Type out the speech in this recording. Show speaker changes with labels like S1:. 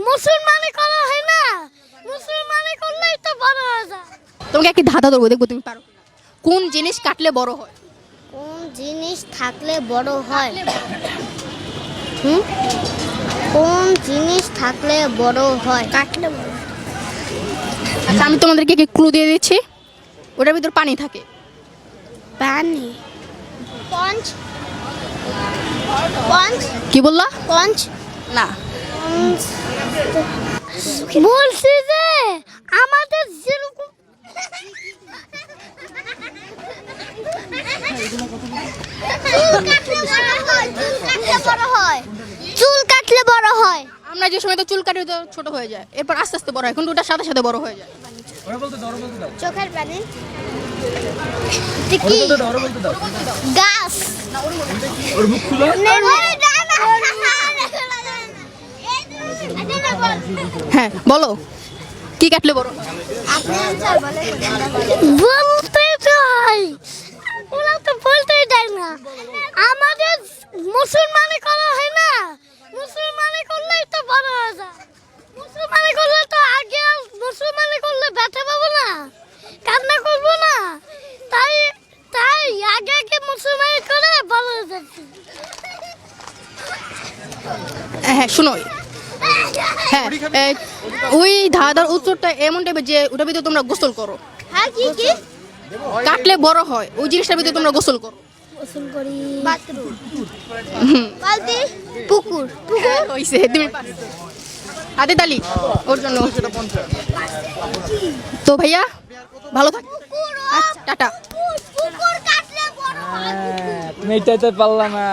S1: মুসলমানি করা হয় না, মুসলমানি করলেই তো বড় হয়ে যায়।
S2: তোমাকে একটি ধাঁধা ধরবো, দেখবো তুমি পারো কিনা। কোন জিনিস কাটলে বড় হয়?
S1: কোন জিনিস থাকলে বড় হয়? হুম, কোন জিনিস থাকলে বড় হয়? কাটলে বড়।
S2: আচ্ছা, আমি তোমাদেরকে কি ক্লু দিয়ে দিচ্ছি, ওটার ভিতর পানি থাকে।
S1: পানি। পঞ্চ। পঞ্চ।
S2: কি বললা?
S1: পঞ্চ
S2: না,
S1: বলছি যে আমাদের যেরকম চুল কাটলে বড় হয়।
S2: আমরা যে সময় তো চুল কাটি তো ছোট হয়ে যায়, এরপর আস্তে আস্তে বড় হয়, কিন্তু ওটার সাথে সাথে বড় হয়ে যায়।
S1: চোখের পানি। গাছ।
S2: হ্যাঁ বলো, কি কাটলে বড় হয়?
S1: বলতে তো হয়, ওরা তো বলতেই দেয় না। আমাদের মুসলমানি করা হয় না, মুসলমানি করলেই তো বড় হয়ে যায়। মুসলমানি করলে তো আগে, মুসলমানি করলে ব্যথা পাবো না, কান্না করবো না, তাই তাই আগে আগে মুসলমানি করে বড় হয়ে যাচ্ছি।
S2: হ্যাঁ শুনো, হ্যাঁ ওই ধাঁধার উত্তরটা এমন টাইপের যে ওটার ভিতরে তোমরা গোসল করো।
S1: হ্যাঁ কি কি
S2: কাটলে বড় হয়, ওই জিনিসটার ভিতরে তোমরা গোসল করো।
S1: গোসল করি? বাথরুম, বালতি, পুকুর। পুকুর
S2: হইছে, তুমি পারছো। হাতে তালি ওর জন্য। তো ভাইয়া ভালো থাক, আচ্ছা টাটা।
S1: পুকুর কাটলে বড় হয়।
S3: তুমি এইটাই তো পারলাম না।